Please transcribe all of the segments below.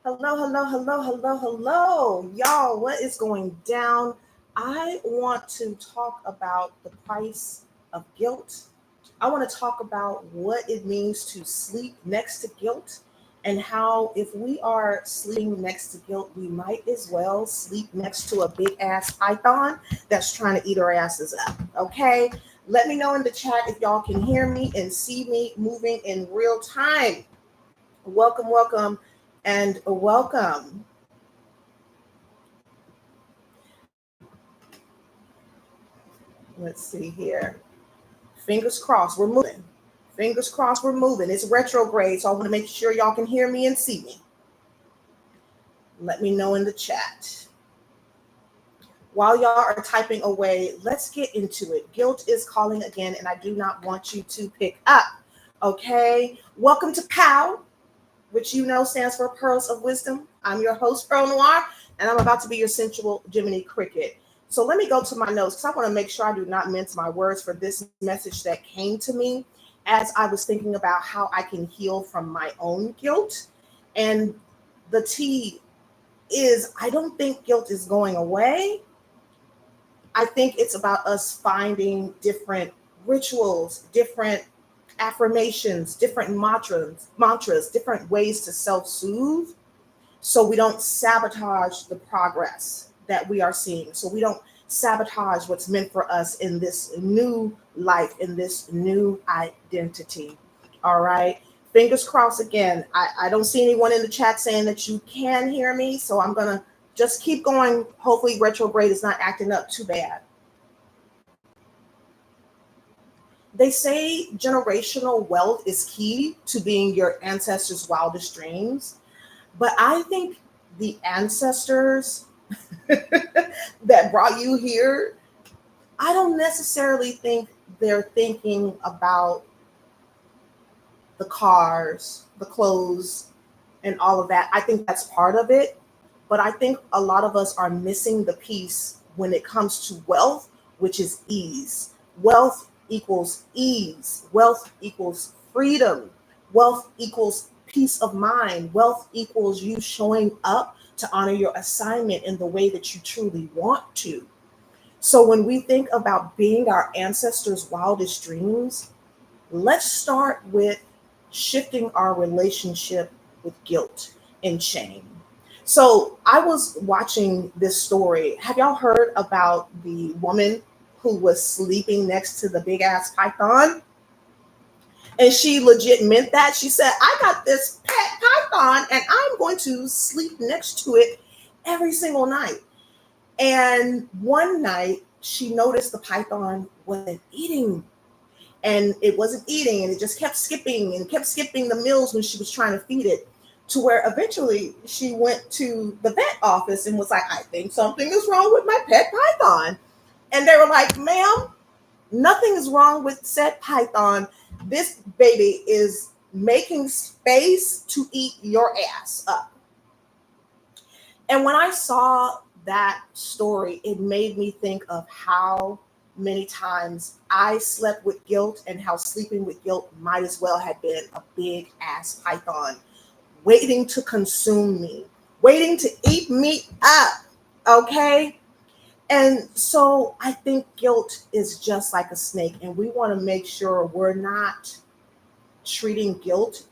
Hello, hello, hello, hello, hello. Y'all, what is going down? I want to talk about the price of guilt. I want to talk about what it means to sleep next to guilt and how, if we are sleeping next to guilt, we might as well sleep next to a big ass python that's trying to eat our asses up. Okay? Let me know in the chat if y'all can hear me and see me moving in real time. Welcome, welcome, and welcome. Let's see here. Fingers crossed, we're moving. Fingers crossed, we're moving. It's retrograde, so I want to make sure y'all can hear me and see me. Let me know in the chat. While y'all are typing away, let's get into it. Guilt is calling again, and I do not want you to pick up. Okay? Welcome to POW, which you know stands for Pearls of Wisdom. I'm your host, Pearl Noir, and I'm about to be your sensual Jiminy Cricket. So let me go to my notes because I want to make sure I do not mince my words for this message that came to me as I was thinking about how I can heal from my own guilt. And the T is, I don't think guilt is going away. I think it's about us finding different rituals, different affirmations, different mantras, different ways to self-soothe so we don't sabotage the progress that we are seeing. So we don't sabotage what's meant for us in this new life, in this new identity. All right. Fingers crossed again. I don't see anyone in the chat saying that you can hear me. So I'm going to just keep going. Hopefully retrograde is not acting up too bad. They say generational wealth is key to being your ancestors' wildest dreams. But I think the ancestors that brought you here, I don't necessarily think they're thinking about the cars, the clothes, and all of that. I think that's part of it. But I think a lot of us are missing the piece when it comes to wealth, which is ease. Wealth equals ease. Wealth equals freedom. Wealth equals peace of mind. Wealth equals you showing up to honor your assignment in the way that you truly want to. So when we think about being our ancestors' wildest dreams, let's start with shifting our relationship with guilt and shame. So I was watching this story. Have y'all heard about the woman who was sleeping next to the big ass python? And she legit meant that. She said, I got this pet python and I'm going to sleep next to it every single night. And one night she noticed the python wasn't eating. And it wasn't eating, and it just kept skipping the meals when she was trying to feed it, to where eventually she went to the vet office and was like, I think something is wrong with my pet python. And they were like, ma'am, nothing is wrong with said python. This baby is making space to eat your ass up. And when I saw that story, it made me think of how many times I slept with guilt and how sleeping with guilt might as well have been a big ass python waiting to consume me, waiting to eat me up. Okay. And so I think guilt is just like a snake, and we want to make sure we're not treating guilt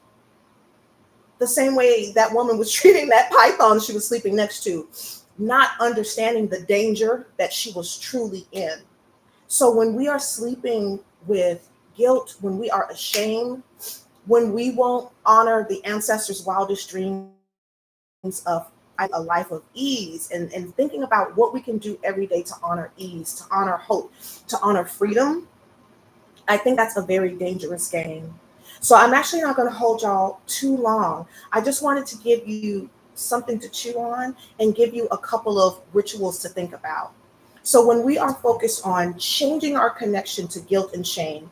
the same way that woman was treating that python she was sleeping next to, not understanding the danger that she was truly in. So when we are sleeping with guilt, when we are ashamed, when we won't honor the ancestors' wildest dreams of a life of ease, and thinking about what we can do every day to honor ease, to honor hope, to honor freedom, I think that's a very dangerous game. So I'm actually not going to hold y'all too long. I just wanted to give you something to chew on and give you a couple of rituals to think about. So when we are focused on changing our connection to guilt and shame,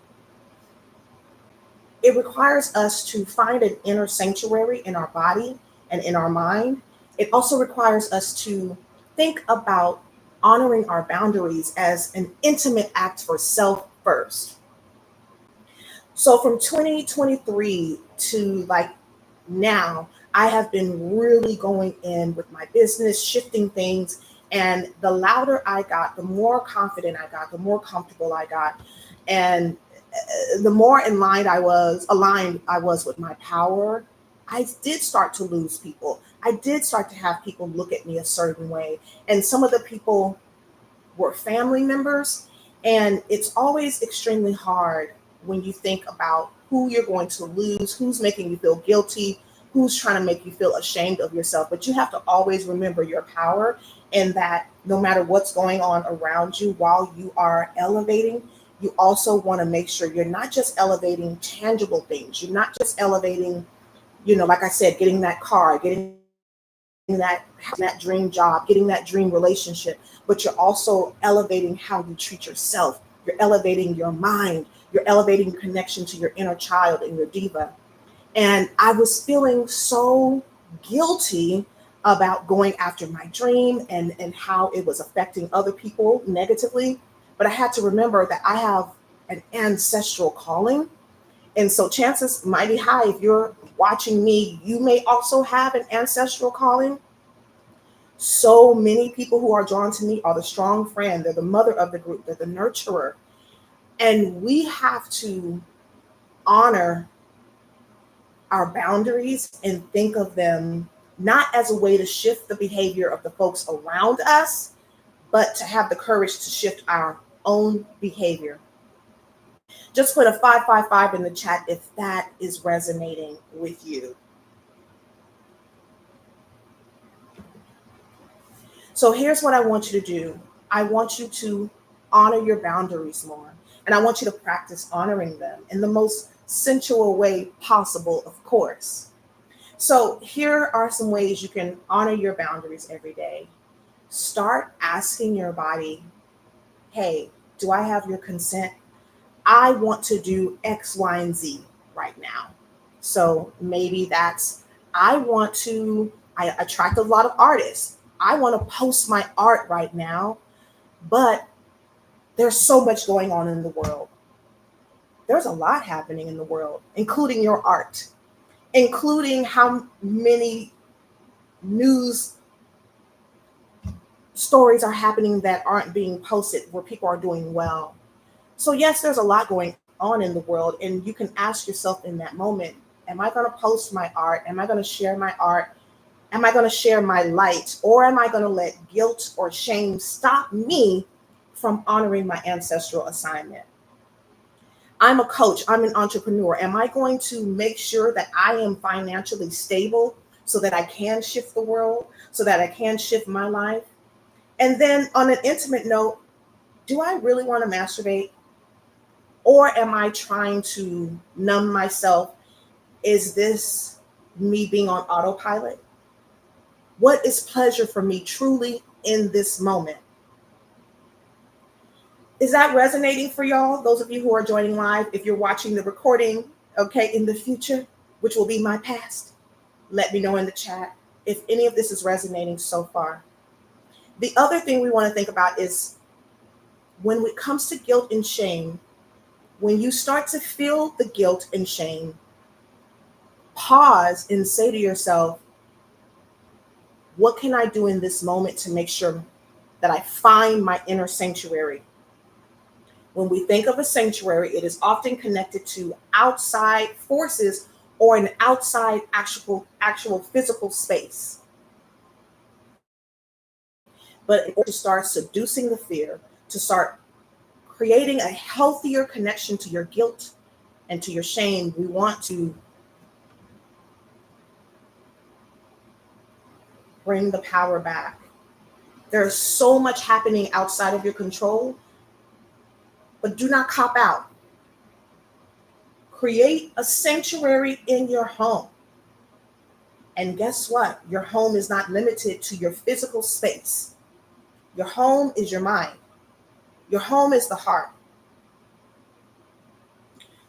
it requires us to find an inner sanctuary in our body and in our mind. It also requires us to think about honoring our boundaries as an intimate act for self first. So from 2023 to like now, I have been really going in with my business, shifting things. And the louder I got, the more confident I got, the more comfortable I got. And the more aligned I was with my power, I did start to lose people. I did start to have people look at me a certain way. And some of the people were family members. And it's always extremely hard when you think about who you're going to lose, who's making you feel guilty, who's trying to make you feel ashamed of yourself. But you have to always remember your power, and that no matter what's going on around you while you are elevating, you also want to make sure you're not just elevating tangible things. You're not just elevating, like I said, getting that car, getting that dream job, getting that dream relationship, but you're also elevating how you treat yourself. You're elevating your mind. You're elevating connection to your inner child and your diva. And I was feeling so guilty about going after my dream and how it was affecting other people negatively. But I had to remember that I have an ancestral calling. And so chances mighty high, if you're watching me, you may also have an ancestral calling. So many people who are drawn to me are the strong friend. They're the mother of the group. They're the nurturer. And we have to honor our boundaries and think of them not as a way to shift the behavior of the folks around us, but to have the courage to shift our own behavior. Just put a 555 in the chat if that is resonating with you. So here's what I want you to do. I want you to honor your boundaries more. And I want you to practice honoring them in the most sensual way possible, of course. So here are some ways you can honor your boundaries every day. Start asking your body, hey, do I have your consent? I want to do X, Y, and Z right now. So maybe that's, I attract a lot of artists. I want to post my art right now, but there's so much going on in the world. There's a lot happening in the world, including your art, including how many news stories are happening that aren't being posted where people are doing well. So yes, there's a lot going on in the world, and you can ask yourself in that moment, am I going to post my art? Am I going to share my art? Am I going to share my light? Or am I going to let guilt or shame stop me from honoring my ancestral assignment? I'm a coach. I'm an entrepreneur. Am I going to make sure that I am financially stable so that I can shift the world, so that I can shift my life? And then on an intimate note, do I really want to masturbate? Or am I trying to numb myself? Is this me being on autopilot? What is pleasure for me truly in this moment? Is that resonating for y'all? Those of you who are joining live, if you're watching the recording, okay, in the future, which will be my past, let me know in the chat if any of this is resonating so far. The other thing we want to think about is when it comes to guilt and shame, when you start to feel the guilt and shame, pause and say to yourself, what can I do in this moment to make sure that I find my inner sanctuary? When we think of a sanctuary, it is often connected to outside forces or an outside actual physical space. But in order to start seducing the fear, to start creating a healthier connection to your guilt and to your shame, we want to bring the power back. There's so much happening outside of your control, but do not cop out. Create a sanctuary in your home. And guess what? Your home is not limited to your physical space. Your home is your mind. Your home is the heart.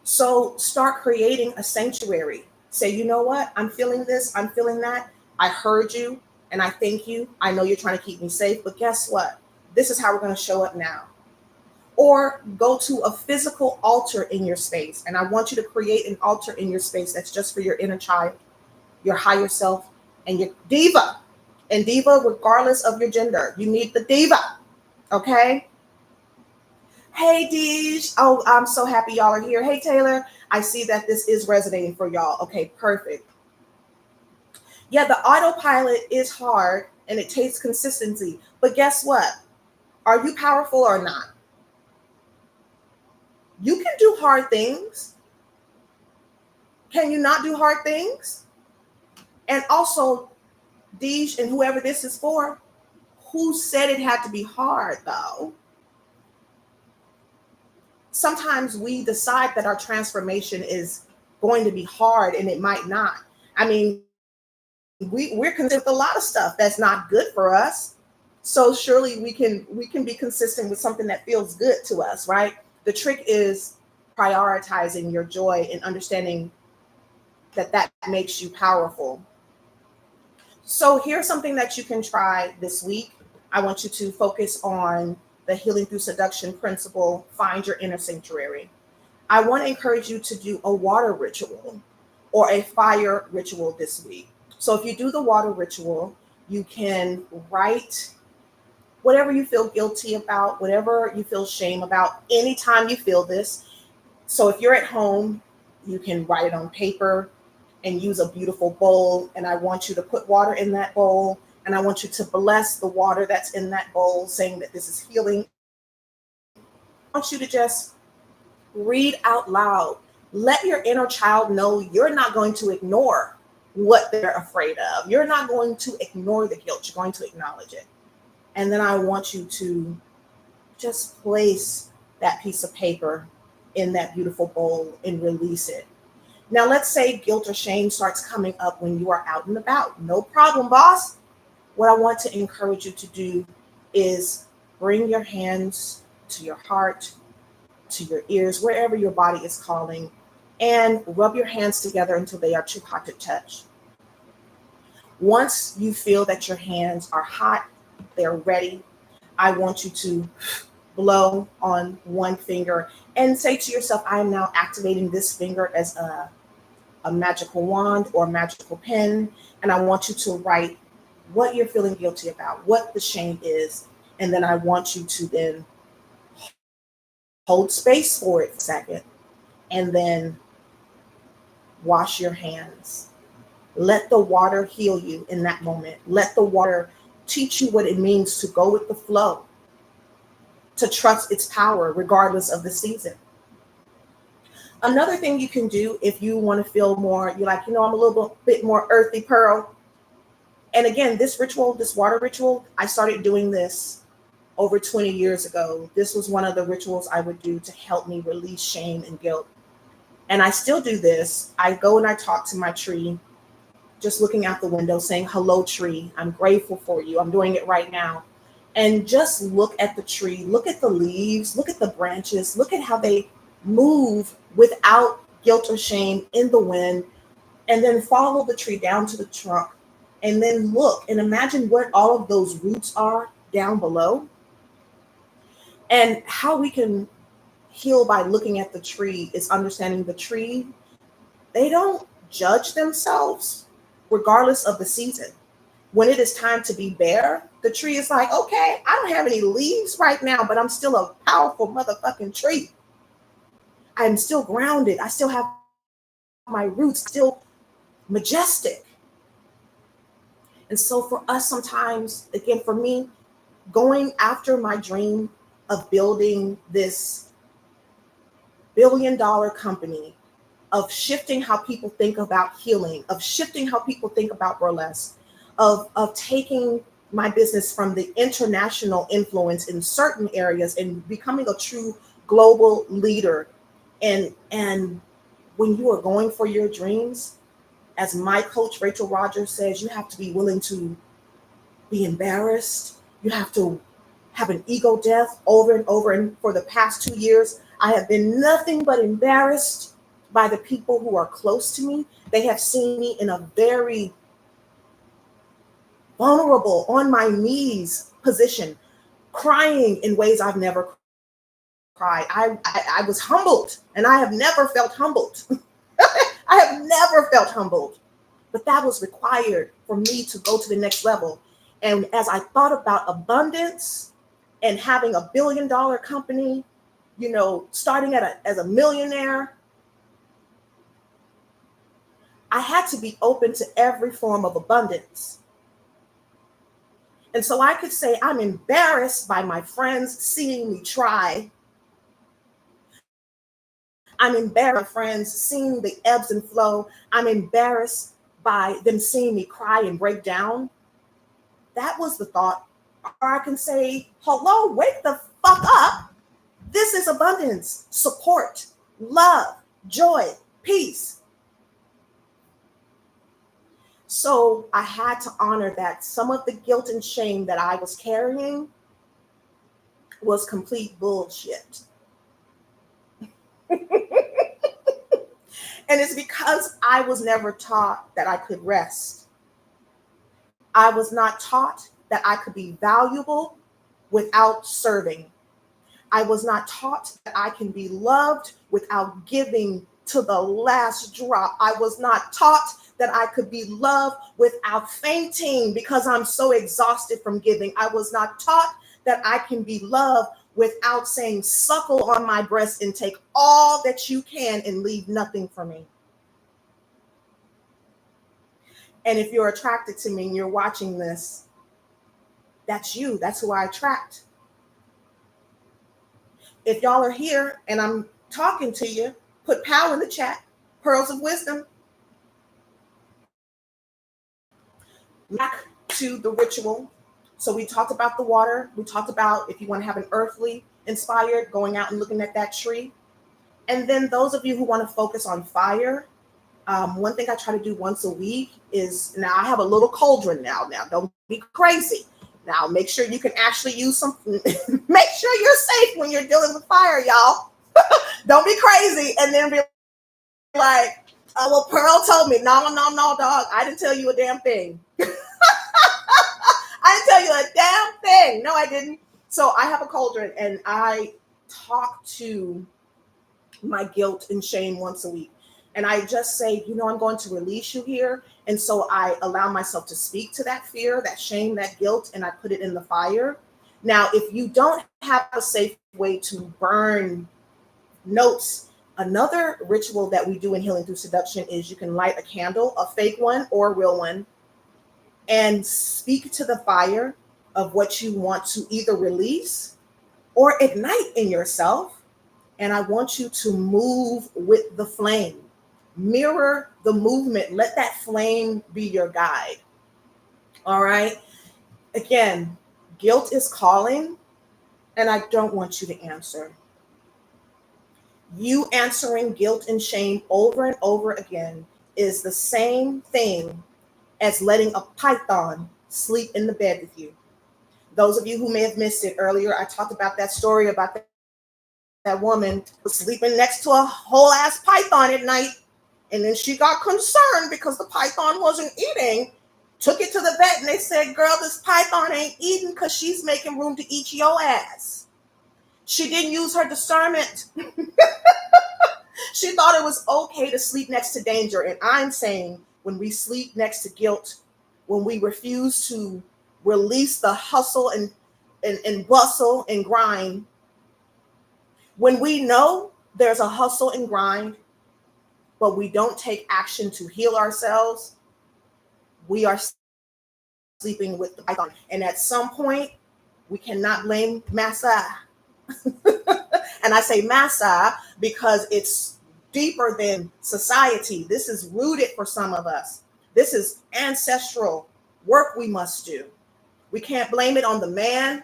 So start creating a sanctuary. Say, you know what? I'm feeling this. I'm feeling that. I heard you and I thank you. I know you're trying to keep me safe, but guess what? This is how we're going to show up now. Or go to a physical altar in your space. And I want you to create an altar in your space that's just for your inner child. your higher self, and your diva. And diva, regardless of your gender, you need the diva. Okay? Hey, Deej. Oh, I'm so happy y'all are here. Hey, Taylor. I see that this is resonating for y'all. Okay, perfect. Yeah, the autopilot is hard and it takes consistency. But guess what? Are you powerful or not? You can do hard things. Can you not do hard things? And also, Deej and whoever this is for, who said it had to be hard though? Sometimes we decide that our transformation is going to be hard and it might not. I mean, we're consistent with a lot of stuff that's not good for us. So surely we can be consistent with something that feels good to us, right? The trick is prioritizing your joy and understanding that that makes you powerful. So here's something that you can try this week. I want you to focus on the healing through seduction principle, find your inner sanctuary. I want to encourage you to do a water ritual or a fire ritual this week. So if you do the water ritual, you can write whatever you feel guilty about, whatever you feel shame about, anytime you feel this. So if you're at home, you can write it on paper and use a beautiful bowl. And I want you to put water in that bowl. And I want you to bless the water that's in that bowl, saying that this is healing. I want you to just read out loud. Let your inner child know you're not going to ignore what they're afraid of. You're not going to ignore the guilt. You're going to acknowledge it. And then I want you to just place that piece of paper in that beautiful bowl and release it. Now, let's say guilt or shame starts coming up when you are out and about. No problem, boss. What I want to encourage you to do is bring your hands to your heart, to your ears, wherever your body is calling, and rub your hands together until they are too hot to touch. Once you feel that your hands are hot, they're ready, I want you to blow on one finger and say to yourself, I am now activating this finger as a magical wand or magical pen. And I want you to write what you're feeling guilty about, what the shame is. And then I want you to then hold space for it for a second and then wash your hands. Let the water heal you in that moment. Let the water teach you what it means to go with the flow, to trust its power regardless of the season. Another thing you can do if you want to feel more, you're like, I'm a little bit more earthy, Pearl. And again, this ritual, this water ritual, I started doing this over 20 years ago. This was one of the rituals I would do to help me release shame and guilt. And I still do this. I go and I talk to my tree, just looking out the window saying, hello, tree. I'm grateful for you. I'm doing it right now. And just look at the tree, look at the leaves, look at the branches, look at how they move without guilt or shame in the wind, and then follow the tree down to the trunk. And then look and imagine what all of those roots are down below. And how we can heal by looking at the tree is understanding the tree. They don't judge themselves regardless of the season. When it is time to be bare, the tree is like, okay, I don't have any leaves right now, but I'm still a powerful motherfucking tree. I'm still grounded. I still have my roots, still majestic. And so for us, sometimes, again, for me, going after my dream of building this billion-dollar company, of shifting how people think about healing, of shifting how people think about burlesque, of taking my business from the international influence in certain areas and becoming a true global leader. And when you are going for your dreams, as my coach, Rachel Rogers, says, you have to be willing to be embarrassed. You have to have an ego death over and over. And for the past 2 years, I have been nothing but embarrassed by the people who are close to me. They have seen me in a very vulnerable, on my knees position, crying in ways I've never cried. I was humbled, and I have never felt humbled. I have never felt humbled but that was required for me to go to the next level. And as I thought about abundance and having a $1 billion company, you know, starting as a millionaire, I had to be open to every form of abundance. And so I could say, I'm embarrassed by my friends seeing me try. I'm embarrassed by my friends seeing the ebbs and flow. I'm embarrassed by them seeing me cry and break down. That was the thought. Or I can say, hello, wake the fuck up. This is abundance, support, love, joy, peace. So I had to honor that some of the guilt and shame that I was carrying was complete bullshit. And it's because I was never taught that I could rest. I was not taught that I could be valuable without serving. I was not taught that I can be loved without giving to the last drop. I was not taught that I could be loved without fainting because I'm so exhausted from giving. I was not taught that I can be loved without saying, suckle on my breast and take all that you can and leave nothing for me. And if you're attracted to me and you're watching this, that's you. That's who I attract. If y'all are here and I'm talking to you, put power in the chat. Pearls of wisdom. Back to the ritual. So we talked about the water. We talked about if you want to have an earthly inspired, going out and looking at that tree. And then those of you who want to focus on fire, one thing I try to do once a week is, now I have a little cauldron now. Now, don't be crazy. Now, make sure you can actually use some, make sure you're safe when you're dealing with fire, y'all. Don't be crazy and then be like, oh, well, Pearl told me. No, dog. I didn't tell you a damn thing. I didn't tell you a damn thing. No, I didn't. So I have a cauldron and I talk to my guilt and shame once a week. And I just say, you know, I'm going to release you here. And so I allow myself to speak to that fear, that shame, that guilt, and I put it in the fire. Now, if you don't have a safe way to burn notes, another ritual that we do in Healing Through Seduction is you can light a candle, a fake one or a real one, and speak to the fire of what you want to either release or ignite in yourself. And I want you to move with the flame. Mirror the movement. Let that flame be your guide. All right. Again, guilt is calling, and I don't want you to answer. You answering guilt and shame over and over again is the same thing as letting a python sleep in the bed with you. Those of you who may have missed it earlier, I talked about that story about that woman was sleeping next to a whole ass python at night. And then she got concerned because the python wasn't eating, took it to the vet, and they said, girl, this python ain't eating because she's making room to eat your ass. She didn't use her discernment. She thought it was okay to sleep next to danger. And I'm saying when we sleep next to guilt, when we refuse to release the hustle and bustle and grind, when we know there's a hustle and grind, but we don't take action to heal ourselves, we are sleeping with the python. And at some point, we cannot blame Massa. And I say Massa because it's deeper than society. This is rooted for some of us. This is ancestral work we must do. We can't blame it on the man.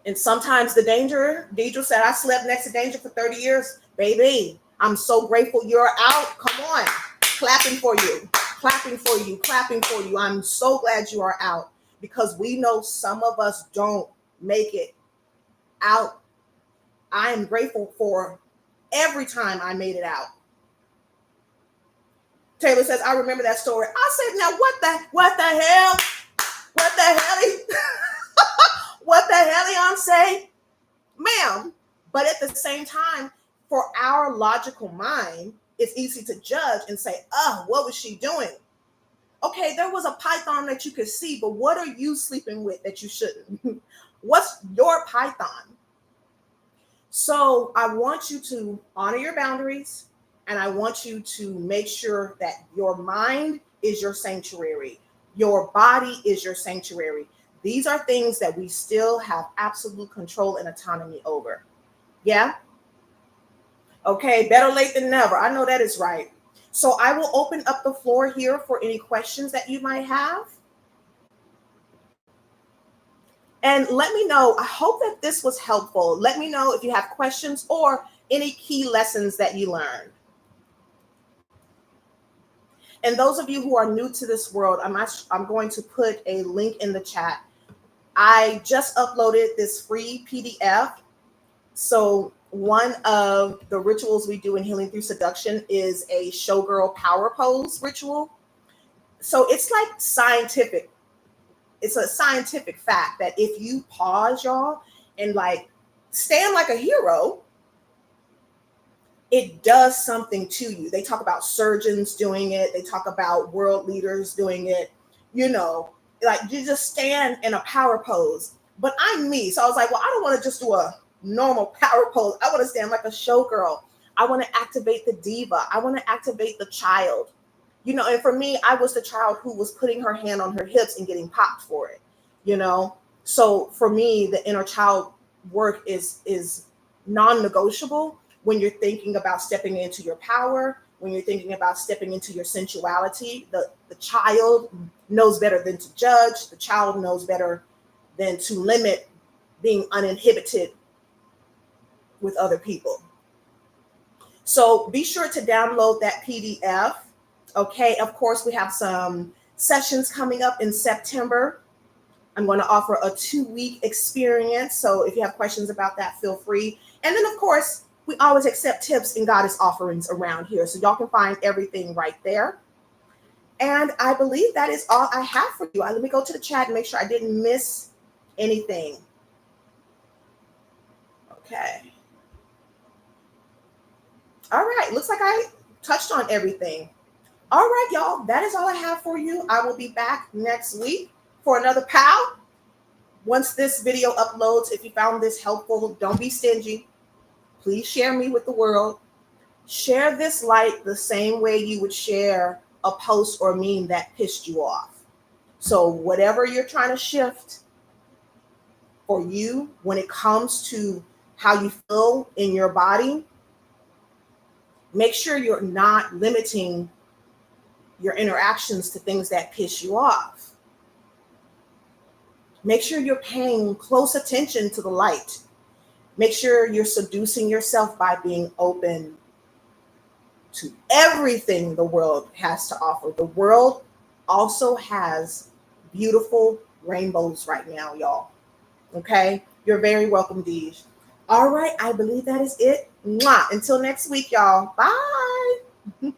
And sometimes the danger, Deidre said, I slept next to danger for 30 years. Baby, I'm so grateful you're out. Come on. Clapping for you. Clapping for you. Clapping for you. I'm so glad you are out because we know some of us don't make it out. I am grateful for every time I made it out. Taylor says, I remember that story. I said, now what the hell? What the hell? What the hell, say? Ma'am. But at the same time, for our logical mind, it's easy to judge and say, oh, what was she doing? Okay, there was a python that you could see, but what are you sleeping with that you shouldn't? What's your python? So I want you to honor your boundaries, and I want you to make sure that your mind is your sanctuary. Your body is your sanctuary. These are things that we still have absolute control and autonomy over. Yeah? Okay, better late than never. I know that is right. So I will open up the floor here for any questions that you might have. And let me know, I hope that this was helpful. Let me know if you have questions or any key lessons that you learned. And those of you who are new to this world, I'm going to put a link in the chat. I just uploaded this free PDF. So one of the rituals we do in Healing Through Seduction is a showgirl power pose ritual. So it's like scientific. It's a scientific fact that if you pause, y'all, and like stand like a hero, it does something to you. They talk about surgeons doing it. They talk about world leaders doing it. You know, like you just stand in a power pose. But I'm me. So I was like, well, I don't want to just do a normal power pose. I want to stand like a showgirl. I want to activate the diva. I want to activate the child. You know, and for me, I was the child who was putting her hand on her hips and getting popped for it, you know? So for me, the inner child work is non-negotiable when you're thinking about stepping into your power, when you're thinking about stepping into your sensuality. The child knows better than to judge. The child knows better than to limit being uninhibited with other people. So be sure to download that PDF. Okay, of course, we have some sessions coming up in September. I'm going to offer a 2-week experience. So if you have questions about that, feel free. And then, of course, we always accept tips and goddess offerings around here. So y'all can find everything right there. And I believe that is all I have for you. Let me go to the chat and make sure I didn't miss anything. Okay. All right. Looks like I touched on everything. All right, y'all, that is all I have for you. I will be back next week for another POW. Once this video uploads, if you found this helpful, don't be stingy. Please share me with the world. Share this light the same way you would share a post or meme that pissed you off. So whatever you're trying to shift for you when it comes to how you feel in your body, make sure you're not limiting your interactions to things that piss you off. Make sure you're paying close attention to the light. Make sure you're seducing yourself by being open to everything the world has to offer. The world also has beautiful rainbows right now, y'all. Okay? You're very welcome, Deej. All right, I believe that is it. Mwah. Until next week, y'all. Bye.